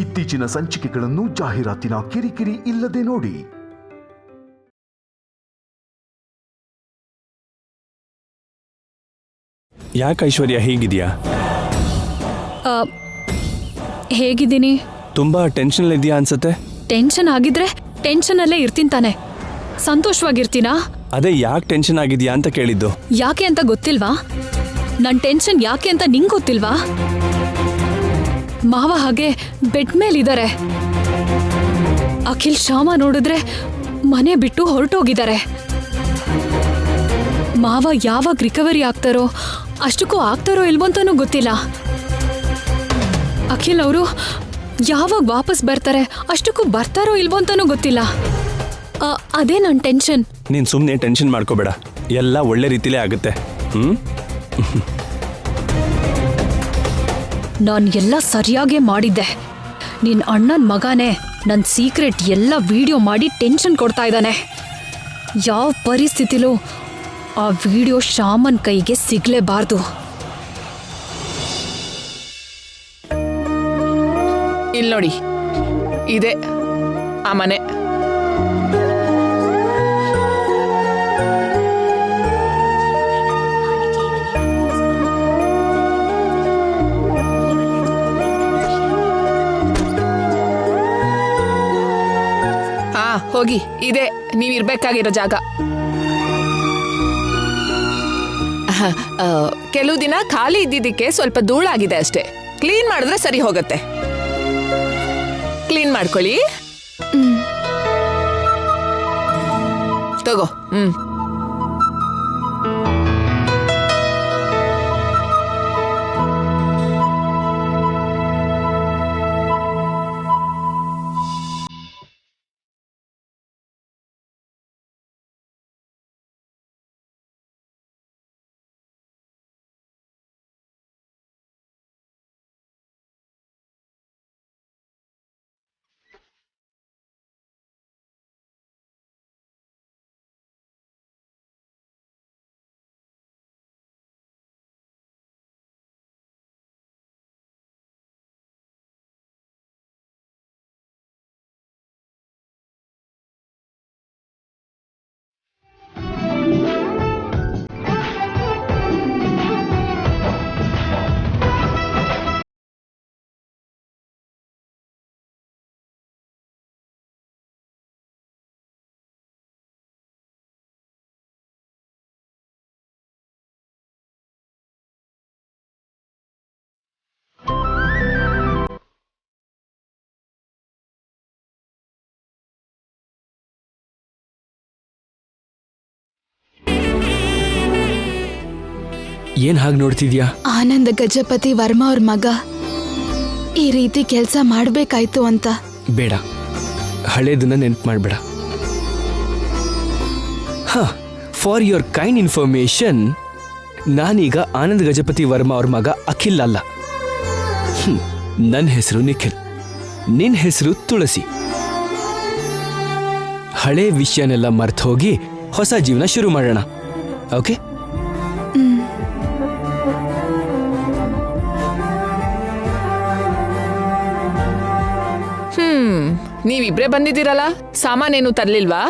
ಇತ್ತೀಚಿನ ಸಂಚಿಕೆಗಳನ್ನು ಜಾಹೀರಾತಿನ ಕಿರಿಕಿರಿ ಇಲ್ಲದೆ ನೋಡಿ. ಯಾಕೆ ಐಶ್ವರ್ಯ ಹೇಗಿದೆಯಾ? ಹೇಗಿದ್ದೀನಿ? ತುಂಬಾ ಟೆನ್ಷನ್ ಇದೆಯಾ ಅನ್ಸುತ್ತೆ. ಟೆನ್ಷನ್ ಆಗಿದ್ರೆ ಟೆನ್ಷನ್ ಅಲ್ಲೇ ಇರ್ತೀನಿ ತಾನೆ, ಸಂತೋಷವಾಗಿರ್ತೀನಾ? ಅದೇ ಯಾಕೆ ಟೆನ್ಷನ್ ಆಗಿದ್ಯಾ ಅಂತ ಕೇಳಿದ್ದು. ಯಾಕೆ ಅಂತ ಗೊತ್ತಿಲ್ವಾ? ನನ್ ಟೆನ್ಷನ್ ಯಾಕೆ ಅಂತ ನಿಂಗೆ ಗೊತ್ತಿಲ್ವಾ? ಮಾವ ಹಾಗೆ ಬೆಡ್ ಮೇಲಿದ್ದಾರೆ. ಅಖಿಲ್ ಶ್ಯಾಮ ನೋಡಿದ್ರೆ ಮನೆ ಬಿಟ್ಟು ಹೊರಟೋಗಿದ್ದಾರೆ. ಮಾವ ಯಾವಾಗ ರಿಕವರಿ ಆಗ್ತಾರೋ ಅಷ್ಟಕ್ಕೂ ಆಗ್ತಾರೋ ಇಲ್ವಂತಾನೂ ಗೊತ್ತಿಲ್ಲ. ಅಖಿಲ್ ಅವರು ಯಾವಾಗ ವಾಪಸ್ ಬರ್ತಾರೆ ಅಷ್ಟಕ್ಕೂ ಬರ್ತಾರೋ ಇಲ್ವಂತಾನೂ ಗೊತ್ತಿಲ್ಲ. ಅದೇ ನನ್ನ ಟೆನ್ಷನ್. ನೀನ್ ಸುಮ್ಮನೆ ಟೆನ್ಷನ್ ಮಾಡ್ಕೋಬೇಡ, ಎಲ್ಲ ಒಳ್ಳೆ ರೀತಿಲೇ ಆಗುತ್ತೆ. ನಾನು ಎಲ್ಲ ಸರಿಯಾಗೇ ಮಾಡಿದ್ದೆ. ನಿನ್ನ ಅಣ್ಣನ ಮಗನೇ ನನ್ನ ಸೀಕ್ರೆಟ್ ಎಲ್ಲ ವಿಡಿಯೋ ಮಾಡಿ ಟೆನ್ಷನ್ ಕೊಡ್ತಾ ಇದ್ದಾನೆ. ಯಾವ ಪರಿಸ್ಥಿತಿಲೂ ಆ ವಿಡಿಯೋ ಶ್ಯಾಮನ್ ಕೈಗೆ ಸಿಗ್ಲೇಬಾರ್ದು. ಇಲ್ಲಿ ನೋಡಿ, ಇದೆ ಆ ಮನೆ. ಹೋಗಿ, ಇದೆ ನೀವಿರ್ಬೇಕಾಗಿರೋ ಜಾಗ. ಕೆಲವು ದಿನ ಖಾಲಿ ಇದ್ದಿದ್ದಕ್ಕೆ ಸ್ವಲ್ಪ ಧೂಳಾಗಿದೆ ಅಷ್ಟೇ. ಕ್ಲೀನ್ ಮಾಡಿದ್ರೆ ಸರಿ ಹೋಗುತ್ತೆ. ಕ್ಲೀನ್ ಮಾಡ್ಕೊಳ್ಳಿ. ತಗೋ. ಏನ್ ಹಾಗೆ ನೋಡ್ತಿದ್ಯಾ? ಆನಂದ ಗಜಪತಿ ವರ್ಮಾ ಅವ್ರ ಮಗ ಈ ರೀತಿ ಕೆಲಸ ಮಾಡ್ಬೇಕಾಯ್ತು ಅಂತ. ಬೇಡ, ಹಳೇದನ್ನ ನೆನ್ಪು ಮಾಡಬೇಡ. ಫಾರ್ ಯುವರ್ ಕೈಂಡ್ ಇನ್ಫಾರ್ಮೇಶನ್, ನಾನೀಗ ಆನಂದ್ ಗಜಪತಿ ವರ್ಮಾ ಅವ್ರ ಮಗ ಅಖಿಲ್ ಅಲ್ಲ. ನನ್ನ ಹೆಸರು ನಿಖಿಲ್, ನಿನ್ನ ಹೆಸರು ತುಳಸಿ. ಹಳೆ ವಿಷಯನೆಲ್ಲ ಮರ್ತು ಹೋಗಿ ಹೊಸ ಜೀವನ ಶುರು ಮಾಡೋಣ, ಓಕೆ? ನೀವಿಬ್ರೇ ಬಂದಿದ್ದೀರಲ್ಲ, ಸಾಮಾನೇನು ತರ್ಲಿಲ್ವಾ?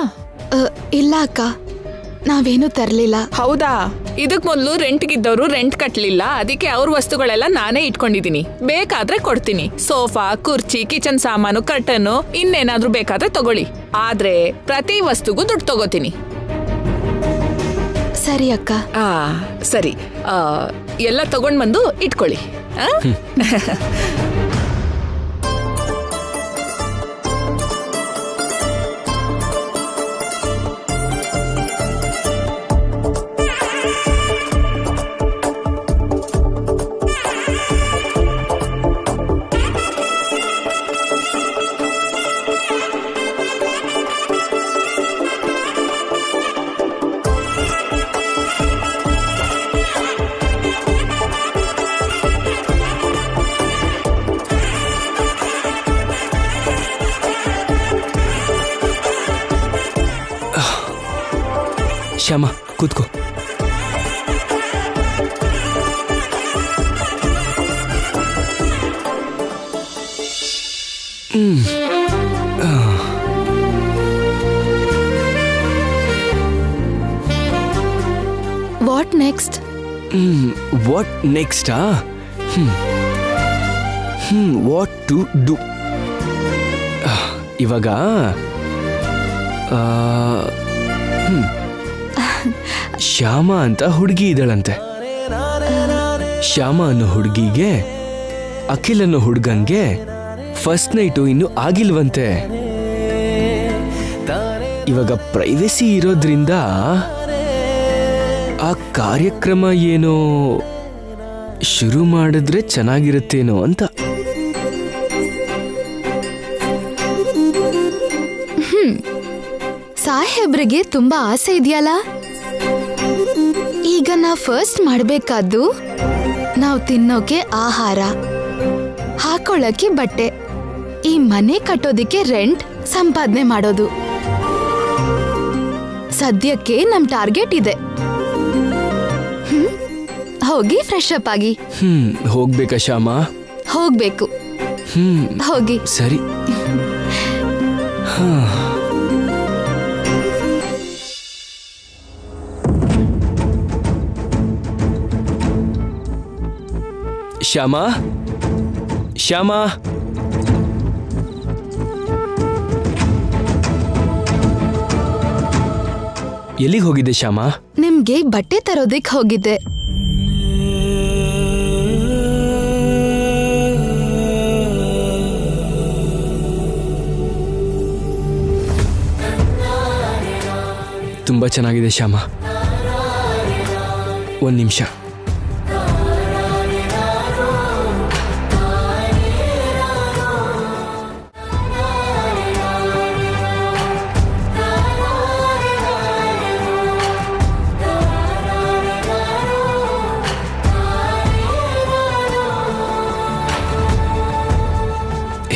ಇಲ್ಲ ಅಕ್ಕ, ನಾವೇನು ತರ್ಲಿಲ್ಲ. ಹೌದಾ? ಇದಕ್ ಮೊದಲು ರೆಂಟ್ಗಿದ್ದವರು ರೆಂಟ್ ಕಟ್ಲಿಲ್ಲ, ಅದಕ್ಕೆ ಅವ್ರ ವಸ್ತುಗಳೆಲ್ಲ ನಾನೇ ಇಟ್ಕೊಂಡಿದೀನಿ. ಬೇಕಾದ್ರೆ ಕೊಡ್ತೀನಿ. ಸೋಫಾ, ಕುರ್ಚಿ, ಕಿಚನ್ ಸಾಮಾನು, ಕರ್ಟನ್, ಇನ್ನೇನಾದ್ರೂ ಬೇಕಾದ್ರೆ ತಗೊಳ್ಳಿ. ಆದ್ರೆ ಪ್ರತಿ ವಸ್ತುಗೂ ದುಡ್ಡು ತಗೋತೀನಿ. ಸರಿ ಅಕ್ಕ. ಸರಿ, ಎಲ್ಲ ತಗೊಂಡ್ ಬಂದು ಇಟ್ಕೊಳ್ಳಿ. ಶ್ಯಾಮ, ಕೂತ್ಕೋ. What next? ವಾಟ್ ನೆಕ್ಸ್ಟಾ? What to do? ಇವಾಗ ಶ್ಯಾಮ ಅಂತ ಹುಡುಗಿ ಇದ್ದಾಳಂತೆ. ಶ್ಯಾಮ ಅನ್ನೋ ಹುಡುಗಿಗೆ ಅಖಿಲ್ ಅನ್ನೋ ಹುಡುಗನ್ಗೆ ಫಸ್ಟ್ ನೈಟು ಇನ್ನು ಆಗಿಲ್ವಂತೆ. ಇವಾಗ ಪ್ರೈವೇಸಿ ಇರೋದ್ರಿಂದ ಆ ಕಾರ್ಯಕ್ರಮ ಏನೋ ಶುರು ಮಾಡಿದ್ರೆ ಚೆನ್ನಾಗಿರುತ್ತೇನೋ ಅಂತ. ಸಾಹೇಬ್ರಿಗೆ ತುಂಬಾ ಆಸೆ ಇದೆಯಲ್ಲ. ಈಗ ನಾವ್ ಫಸ್ಟ್ ಮಾಡ್ಬೇಕಾದ್ದು ನಾವ್ ತಿನ್ನೋಕೆ ಆಹಾರ, ಹಾಕೊಳ್ಳಕ್ಕೆ ಬಟ್ಟೆ, ಈ ಮನೆ ಕಟ್ಟೋದಿಕ್ಕೆ ರೆಂಟ್ ಸಂಪಾದನೆ ಮಾಡೋದು. ಸದ್ಯಕ್ಕೆ ನಮ್ ಟಾರ್ಗೆಟ್ ಇದೆ. ಹೋಗಿ ಫ್ರೆಶ್ ಅಪ್ ಆಗಿ. ಹೋಗ್ಬೇಕಾ ಶ್ಯಾಮ? ಹೋಗ್ಬೇಕು. ಹೋಗಿ. ಸರಿ. ಶ್ಯಾಮ, ಶ್ಯಾಮ, ಎಲ್ಲಿಗೆ ಹೋಗಿದ್ದೆ ಶ್ಯಾಮ? ನಿಮ್ಗೆ ಬಟ್ಟೆ ತರೋದಿಕ್ ಹೋಗಿದ್ದೆ. ತುಂಬಾ ಚೆನ್ನಾಗಿದೆ ಶ್ಯಾಮ. ಒಂದ್ ನಿಮಿಷ.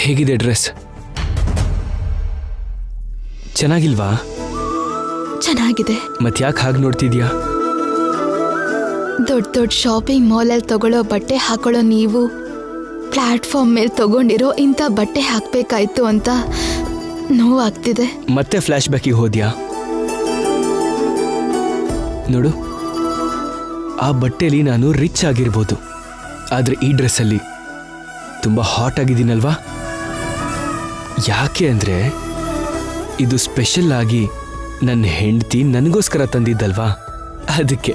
ಹೇಗಿದೆ ಡ್ರೆಸ್? ಚೆನ್ನಾಗಿಲ್ವಾ? ಚೆನ್ನಾಗಿದೆ. ಮತ್ಯಾಕೆ ಹಾಗೆ ನೋಡ್ತಿದ್ಯಾ? ದೊಡ್ಡ ದೊಡ್ಡ ಶಾಪಿಂಗ್ ಮಾಲಲ್ಲಿ ತಗೊಳ್ಳೋ ಬಟ್ಟೆ ಹಾಕೊಳ್ಳೋ ನೀವು ಪ್ಲಾಟ್ಫಾರ್ಮ್ ಮೇಲೆ ತಗೊಂಡಿರೋ ಇಂಥ ಬಟ್ಟೆ ಹಾಕ್ಬೇಕಾಯ್ತು ಅಂತ ನೋವಾಗ್ತಿದೆ. ಮತ್ತೆ ಫ್ಲಾಶ್ ಬ್ಯಾಕಿಗೆ ಹೋದ್ಯಾ? ನೋಡು, ಆ ಬಟ್ಟೆಲಿ ನಾನು ರಿಚ್ ಆಗಿರ್ಬೋದು, ಆದ್ರೆ ಈ ಡ್ರೆಸ್ಸಲ್ಲಿ ತುಂಬಾ ಹಾಟ್ ಆಗಿದ್ದೀನಲ್ವಾ? ಯಾಕೆ ಅಂದ್ರೆ ಇದು ಸ್ಪೆಷಲ್ ಆಗಿ ನನ್ನ ಹೆಂಡತಿ ನನಗೋಸ್ಕರ ತಂದಿದ್ದಲ್ವಾ, ಅದಕ್ಕೆ.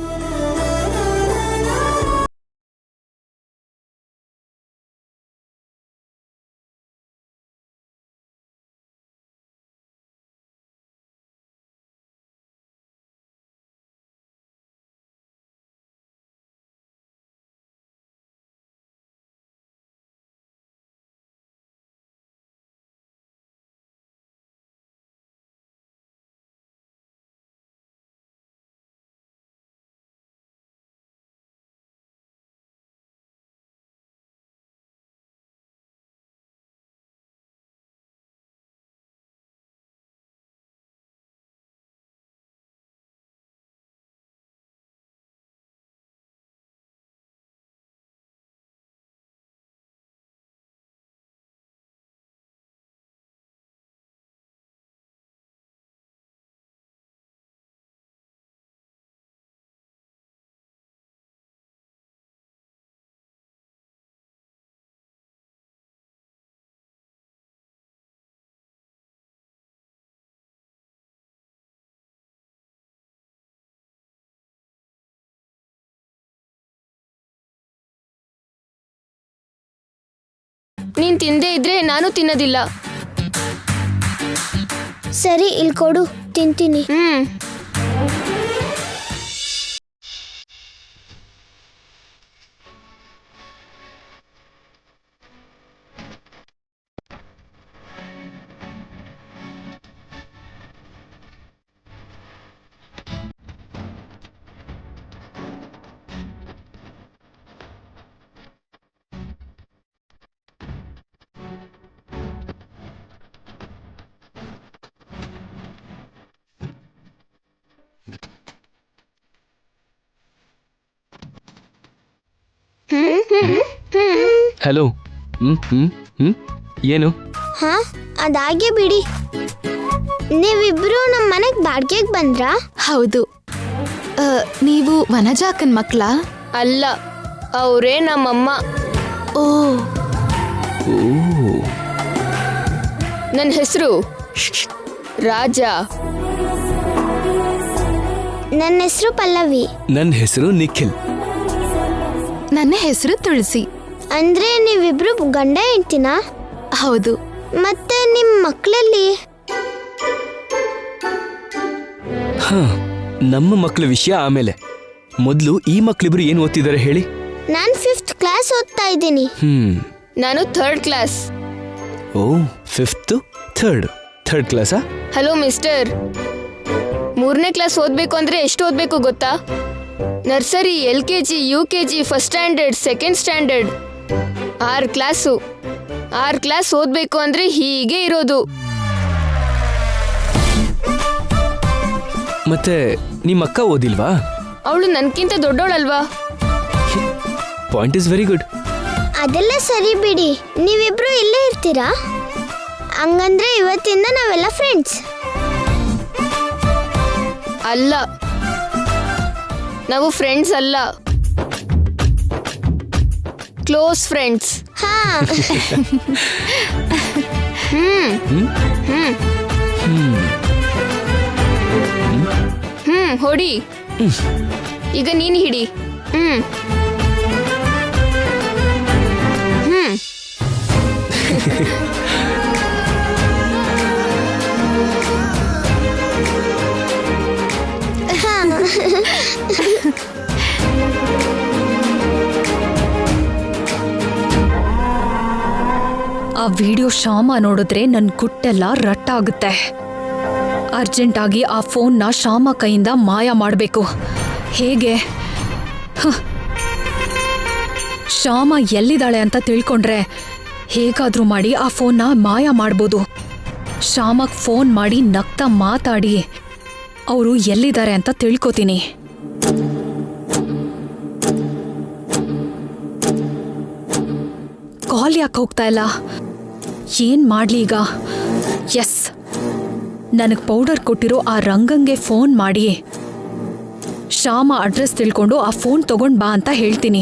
ನೀನ್ ತಿಂದೇ ಇದ್ರೆ ನಾನು ತಿನ್ನೋದಿಲ್ಲ. ಸರಿ, ಇಲ್ಲಿ ಕೊಡು, ತಿಂತೀನಿ. ಹಲೋ. ಏನು? ಹಾ ಅದಾಗೆ ಬಿಡಿ. ನೀವಿಬ್ರು ನಮ್ಮ ಮನೆಗೆ ಬಾಡ್ಗೆಗೆ ಬಂದ್ರಾ? ಹೌದು. ನೀವು ವನಜಾಕನ್ ಮಕ್ಳಾ? ಅಲ್ಲ, ಅವರೇ ನಮ್ಮಮ್ಮ. ಓ, ನನ್ನ ಹೆಸರು ರಾಜ. ನನ್ನ ಹೆಸರು ಪಲ್ಲವಿ. ನನ್ನ ಹೆಸರು ನಿಖಿಲ್. ನನ್ನ ಹೆಸರು ತುಳಸಿ. ಅಂದ್ರೆ ನೀವಿಬ್ರು ಗಂಡ ಹೆಂಡ್ತಿನಾ? ಹೌದು. ಮತ್ತೆ ನಿಮ್ಮ ಮಕ್ಕಳಲ್ಲಿ? ಹಾ, ನಮ್ಮ ಮಕ್ಕಳ ವಿಷಯ ಆಮೇಲೆ. ಮೊದಲು ಈ ಮಕ್ಳಿಬ್ರು ಏನು ಓದ್ತಿದ್ದಾರೆ ಹೇಳಿ? ನಾನು 5th ಕ್ಲಾಸ್ ಓದ್ತಾ ಇದ್ದೀನಿ. ನಾನು 3rd ಕ್ಲಾಸ್. ಓ, 5th, 3rd ಕ್ಲಾಸಾ? ಹಲೋ ಮಿಸ್ಟರ್, 3ನೇ ಕ್ಲಾಸ್ ಓದ್ಬೇಕು ಅಂದ್ರೆ ಎಷ್ಟು ಓದ್ಬೇಕು ಗೊತ್ತಾ? Nursery, LKG, UKG, 1st standard, 2nd standard, 6 class. 6 class ಓದ್ಬೇಕು ಅಂದ್ರೆ ಹೀಗೆ ಇರೋದು. ಮತ್ತೆ ನಿಮ್ಮ ಅಕ್ಕ ಓದಿಲ್ವಾ? ಅವಳು ನನ್ಕಿಂತ ದೊಡ್ಡವಳಲ್ವಾ? Point is very good. ಅದೆಲ್ಲ ಸರಿ ಬಿಡಿ. ನೀವಿಬ್ರು ಇಲ್ಲೇ ಇರ್ತೀರಾ? ಹಂಗಂದ್ರೆ ಇವತ್ತಿಂದ ನಾವೆಲ್ಲ ಫ್ರೆಂಡ್ಸ್. ಅಲ್ಲ, ನಾವು ಫ್ರೆಂಡ್ಸ್ ಅಲ್ಲ, ಕ್ಲೋಸ್ ಫ್ರೆಂಡ್ಸ್. ಹಾ ಹೊಡಿ. ಈಗ ನೀನು ಹಿಡಿ. ಆ ವಿಡಿಯೋ ಶ್ಯಾಮ ನೋಡಿದ್ರೆ ನನ್ ಗುಟ್ಟೆಲ್ಲ ರಟ್ಟಾಗುತ್ತೆ. ಅರ್ಜೆಂಟ್ ಆಗಿ ಆ ಫೋನ್ನ ಶ್ಯಾಮ ಕೈಯಿಂದ ಮಾಯ ಮಾಡಬೇಕು. ಹೇಗೆ? ಶ್ಯಾಮ ಎಲ್ಲಿದ್ದಾಳೆ ಅಂತ ತಿಳ್ಕೊಂಡ್ರೆ ಹೇಗಾದ್ರೂ ಮಾಡಿ ಆ ಫೋನ್ನ ಮಾಯ ಮಾಡ್ಬೋದು. ಶ್ಯಾಮಗ್ ಫೋನ್ ಮಾಡಿ ನಗ್ತಾ ಮಾತಾಡಿ ಅವರು ಎಲ್ಲಿದ್ದಾರೆ ಅಂತ ತಿಳ್ಕೊತೀನಿ. ಕಾಲ್ ಯಾಕೆ ಹೋಗ್ತಾ ಇಲ್ಲ? ಏನ್ ಮಾಡ್ಲಿ ಈಗ? ಎಸ್, ನನಗೆ ಪೌಡರ್ ಕೊಟ್ಟಿರೋ ಆ ರಂಗಂಗೆ ಫೋನ್ ಮಾಡಿ ಶ್ಯಾಮ ಅಡ್ರೆಸ್ ತಿಳ್ಕೊಂಡು ಆ ಫೋನ್ ತಗೊಂಡ್ ಬಾ ಅಂತ ಹೇಳ್ತೀನಿ.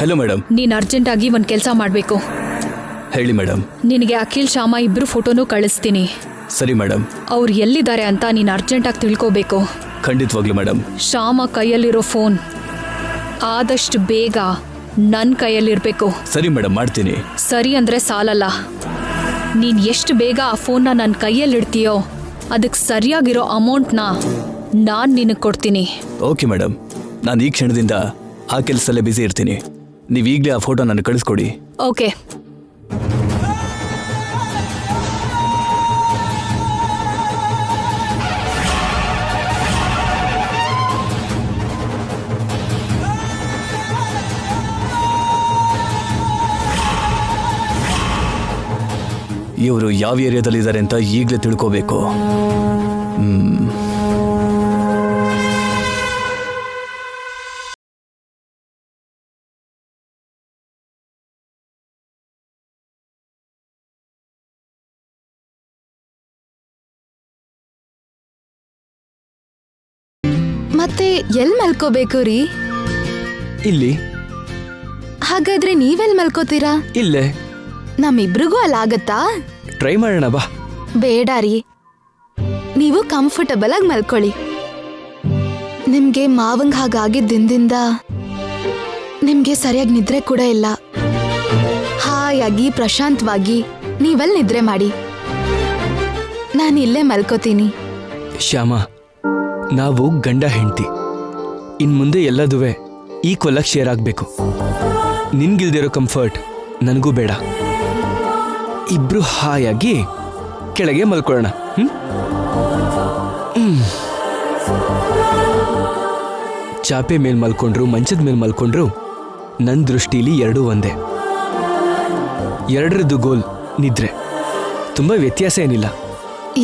Hello madam. ನೀನ್ ಅರ್ಜೆಂಟ್ ಆಗಿ ಒಂದ್ ಕೆಲಸ ಮಾಡ್ಬೇಕು. ಹೇಳಿ ಮೇಡಮ್. ನಿನಗೆ ಅಖಿಲ್ ಶ್ಯಾಮ ಇಬ್ರು ಫೋಟೋನು ಕಳಿಸ್ತೀನಿ. ಸರಿ ಮೇಡಮ್. ಅವ್ರು ಎಲ್ಲಿದ್ದಾರೆ ಅಂತ ನೀನ್ ಅರ್ಜೆಂಟ್ ಆಗಿ ತಿಳ್ಕೋಬೇಕು. ಖಂಡಿತವಾಗ್ಲೂ ಮೇಡಮ್. ಶ್ಯಾಮ ಕೈಯಲ್ಲಿರೋ ಫೋನ್ ಆದಷ್ಟು ಬೇಗ ನನ್ನ ಕೈಯಲ್ಲಿರ್ಬೇಕು. ಸರಿ ಮೇಡಮ್, ಮಾಡ್ತೀನಿ. ಸರಿ ಅಂದ್ರೆ ಸಾಲಲ್ಲ, ನೀನ್ ಎಷ್ಟು ಬೇಗ ಆ ಫೋನ್ನ ನನ್ನ ಕೈಯಲ್ಲಿಡ್ತೀಯೋ ಅದಕ್ಕೆ ಸರಿಯಾಗಿರೋ ಅಮೌಂಟ್ನ ನಾನು ನಿನಗೆ ಕೊಡ್ತೀನಿ. ಓಕೆ ಮೇಡಮ್, ನಾನು ಈ ಕ್ಷಣದಿಂದ ಆ ಕೆಲಸದಲ್ಲೇ ಬ್ಯುಸಿ ಇರ್ತೀನಿ. ನೀವು ಈಗಲೇ ಆ ಫೋಟೋ ನನಗೆ ಕಳಿಸ್ಕೊಡಿ. ಓಕೆ. ಇವರು ಯಾವ ಏರಿಯಾದಲ್ಲಿದ್ದಾರೆ ಅಂತ ಈಗಲೇ ತಿಳ್ಕೋಬೇಕು. ಮತ್ತೆ ಎಲ್ ಮಲ್ಕೋಬೇಕು ರೀ? ಇಲ್ಲಿ. ಹಾಗಾದ್ರೆ ನೀವೆಲ್ ಮಲ್ಕೋತೀರಾ? ಇಲ್ಲೇ. ನಮ್ಮಿಬ್ರಿಗೂ ಅಲ್ಲಾಗತ್ತಾ? ಟ್ರೈ ಮಾಡೋಣ ಬಾ. ಬೇಡ ರೀ, ನೀವು ಕಂಫರ್ಟಬಲ್ ಆಗಿ ಮಲ್ಕೊಳ್ಳಿ. ನಿಮ್ಗೆ ಮಾವಂಗ್ ಹಾಗಾಗಿದ್ದಿಂದ ನಿಮ್ಗೆ ಸರಿಯಾಗಿ ನಿದ್ರೆ ಕೂಡ ಇಲ್ಲ. ಹಾಯಾಗಿ ಪ್ರಶಾಂತವಾಗಿ ನೀವೆಲ್ ನಿದ್ರೆ ಮಾಡಿ. ನಾನು ಇಲ್ಲೇ ಮಲ್ಕೋತೀನಿ. ಶ್ಯಾಮ, ನಾವು ಗಂಡ ಹೆಂಡತಿ. ಇನ್ ಮುಂದೆ ಎಲ್ಲದುವೆ ಈಕ್ವಲ್ ಆಗಿ ಶೇರ್ ಆಗಬೇಕು. ನಿನ್ಗಿಲ್ದಿರೋ ಕಂಫರ್ಟ್ ನನಗೂ ಬೇಡ. ಇಬ್ರು ಹಾಯಾಗಿ ಕೆಳಗೆ ಮಲ್ಕೊಳ್ಳೋಣ. ಚಾಪೆ ಮೇಲೆ ಮಲ್ಕೊಂಡ್ರು ಮಂಚದ ಮೇಲೆ ಮಲ್ಕೊಂಡ್ರು ನನ್ನ ದೃಷ್ಟಿಲಿ ಎರಡೂ ಒಂದೇ. ಎರಡರದ್ದು ಗೋಲ್ ನಿದ್ರೆ. ತುಂಬಾ ವ್ಯತ್ಯಾಸ ಏನಿಲ್ಲ.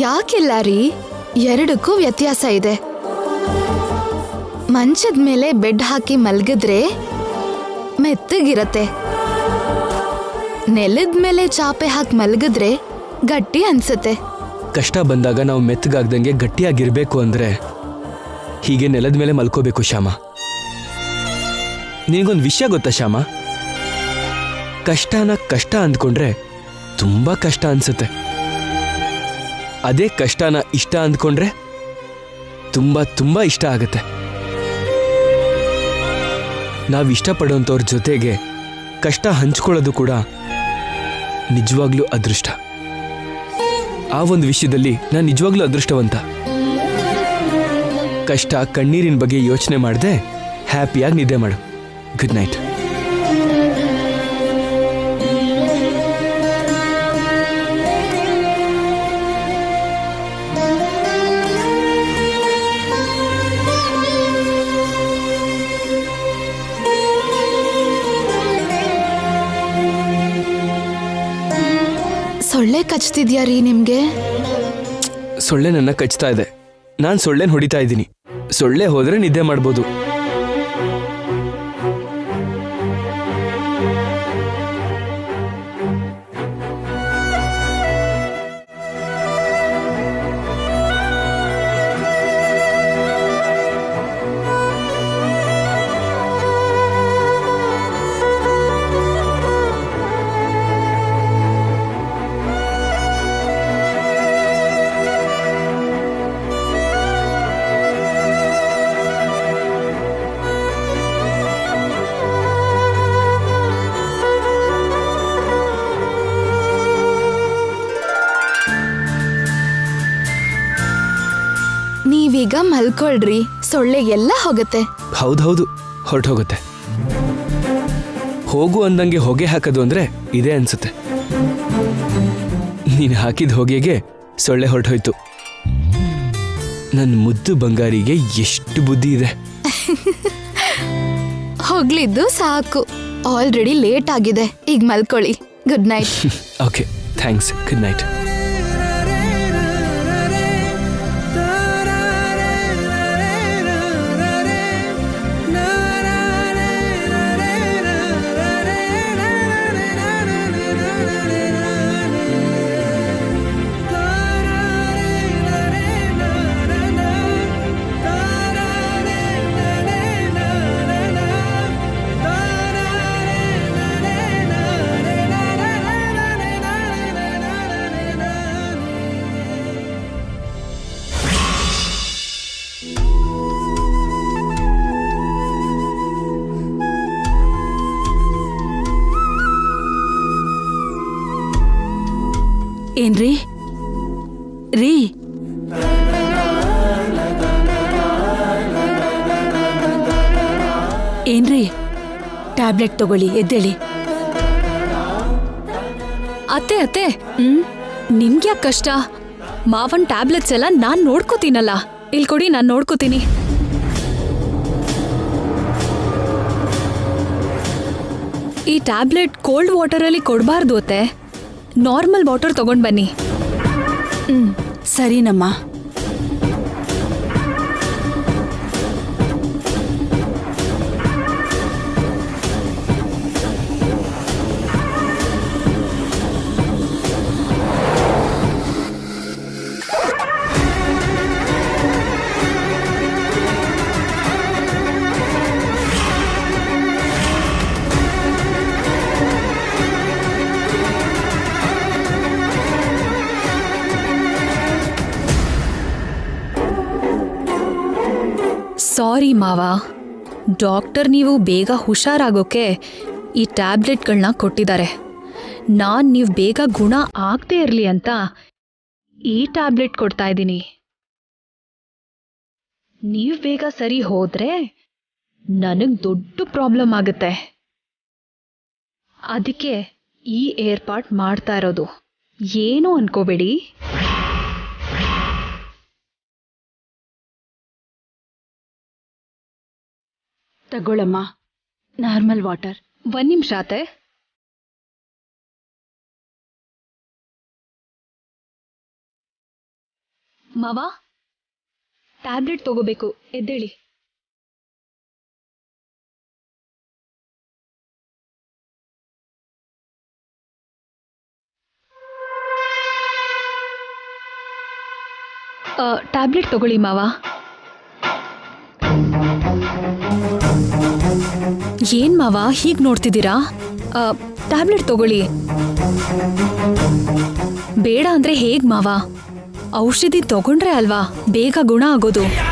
ಯಾಕಿಲ್ಲ ರೀ, ಎರಡಕ್ಕೂ ವ್ಯತ್ಯಾಸ ಇದೆ. ಮಂಚದ ಮೇಲೆ ಬೆಡ್ ಹಾಕಿ ಮಲ್ಗಿದ್ರೆ ಮೆತ್ತಗಿರತ್ತೆ. ನೆಲದ ಮೇಲೆ ಚಾಪೆ ಹಾಕಿ ಮಲ್ಗಿದ್ರೆ ಗಟ್ಟಿ ಅನ್ಸತ್ತೆ. ಕಷ್ಟ ಬಂದಾಗ ನಾವು ಮೆತ್ತಗಾಗ್ದಂಗೆ ಗಟ್ಟಿಯಾಗಿರ್ಬೇಕು ಅಂದ್ರೆ ಹೀಗೆ ನೆಲದ ಮೇಲೆ ಮಲ್ಕೋಬೇಕು ಶ್ಯಾಮ. ನಿನಗೊಂದು ವಿಷಯ ಗೊತ್ತಾ ಶ್ಯಾಮ? ಕಷ್ಟನ ಕಷ್ಟ ಅಂದ್ಕೊಂಡ್ರೆ ತುಂಬಾ ಕಷ್ಟ ಅನ್ಸುತ್ತೆ. ಅದೇ ಕಷ್ಟನ ಇಷ್ಟ ಅಂದ್ಕೊಂಡ್ರೆ ತುಂಬಾ ತುಂಬಾ ಇಷ್ಟ ಆಗತ್ತೆ. ನಾವು ಇಷ್ಟಪಡೋಂಥವ್ರ ಜೊತೆಗೆ ಕಷ್ಟ ಹಂಚ್ಕೊಳ್ಳೋದು ಕೂಡ ನಿಜವಾಗ್ಲೂ ಅದೃಷ್ಟ. ಆ ಒಂದು ವಿಷಯದಲ್ಲಿ ನಾನು ನಿಜವಾಗ್ಲೂ ಅದೃಷ್ಟವಂತ. ಕಷ್ಟ ಕಣ್ಣೀರಿನ ಬಗ್ಗೆ ಯೋಚನೆ ಮಾಡದೆ ಹ್ಯಾಪಿಯಾಗಿ ನಿದ್ದೆ ಮಾಡು. Good night. ಸೊಳ್ಳೆ ಕಚ್ತಿದ್ಯಾ ರೀ ನಿಮ್ಗೆ? ಸೊಳ್ಳೆ ನನ್ನ ಕಚ್ತಾ ಇದೆ. ನಾನು ಸೊಳ್ಳೆನ ಹೊಡಿತಾ ಇದ್ದೀನಿ. ಸೊಳ್ಳೆ ಹೋದ್ರೆ ನಿದ್ದೆ ಮಾಡ್ಬೋದು. ನೀವೀಗ ಮಲ್ಕೊಳ್ರಿ, ಸೊಳ್ಳೆ ಎಲ್ಲ ಹೋಗತ್ತೆ. ಹೌದೌದು, ಹೊರಟೋಗುತ್ತೆ. ಹೋಗು ಅಂದಂಗೆ ಹೊಗೆ ಹಾಕೋದು ಅಂದ್ರೆ ಇದೇ ಅನ್ಸುತ್ತೆ. ನೀನು ಹಾಕಿದ ಹೊಗೆಗೆ ಸೊಳ್ಳೆ ಹೊರಟೋಯ್ತು. ನನ್ನ ಮುದ್ದು ಬಂಗಾರಿಗೆ ಎಷ್ಟು ಬುದ್ಧಿ ಇದೆ. ಹೋಗ್ಲಿದ್ದು ಸಾಕು. ಆಲ್ರೆಡಿ ಲೇಟ್ ಆಗಿದೆ. ಈಗ ಮಲ್ಕೊಳ್ಳಿ. Good night. Okay, thanks. Good night. ಏನ್ರಿ ರೀ? ಏನ್ರಿ? ಟ್ಯಾಬ್ಲೆಟ್ ತಗೊಳ್ಳಿ, ಎದ್ದೇಳಿ. ಅತ್ತೆ ಅತ್ತೆ, ನಿಮ್ಗ್ಯಾಕ್ ಕಷ್ಟ? ಮಾವನ್ ಟ್ಯಾಬ್ಲೆಟ್ಸ್ ಎಲ್ಲ ನಾನ್ ನೋಡ್ಕೋತೀನಲ್ಲ. ಇಲ್ಲಿ ಕೊಡಿ, ನಾನ್ ನೋಡ್ಕೋತೀನಿ. ಈ ಟ್ಯಾಬ್ಲೆಟ್ ಕೋಲ್ಡ್ ವಾಟರಲ್ಲಿ ಕೊಡಬಾರ್ದು ಅತ್ತೆ. ನಾರ್ಮಲ್ ವಾಟರ್ ತಗೊಂಡ್ ಬನ್ನಿ. ಸರಿನಮ್ಮ. ಸಾರಿ ಮಾವ, ಡಾಕ್ಟರ್ ನೀವು ಬೇಗ ಹುಷಾರಾಗೋಕೆ ಈ ಟ್ಯಾಬ್ಲೆಟ್ಗಳನ್ನ ಕೊಟ್ಟಿದ್ದಾರೆ. ನೀವು ಬೇಗ ಗುಣ ಆಗದೆ ಇರಲಿ ಅಂತ ಈ ಟ್ಯಾಬ್ಲೆಟ್ ಕೊಡ್ತಾ ಇದ್ದೀನಿ. ನೀವು ಬೇಗ ಸರಿ ಹೋದ್ರೆ ನನಗೆ ದೊಡ್ಡ ಪ್ರಾಬ್ಲಮ್ ಆಗುತ್ತೆ. ಅದಕ್ಕೆ ಈ ಏರ್ಪಾಟ್ ಮಾಡ್ತಾ ಇರೋದು. ಏನೂ ಅನ್ಕೋಬೇಡಿ. ತಗೊಳಮ್ಮ, ನಾರ್ಮಲ್ ವಾಟರ್. ಒಂದ್ ನಿಮಿಷ ಆತೆ. ಮಾವ, ಟ್ಯಾಬ್ಲೆಟ್ ತಗೋಬೇಕು, ಎದ್ದೇಳಿ. ಟ್ಯಾಬ್ಲೆಟ್ ತಗೊಳ್ಳಿ ಮಾವ. ಏನ್ ಮಾವ ಹೀಗ್ ನೋಡ್ತಿದ್ದೀರಾ? ಟ್ಯಾಬ್ಲೆಟ್ ತಗೊಳ್ಳಿ. ಬೇಡ ಅಂದ್ರೆ ಹೇಗ್ ಮಾವ? ಔಷಧಿ ತಗೊಂಡ್ರೆ ಅಲ್ವಾ ಬೇಗ ಗುಣ ಆಗೋದು.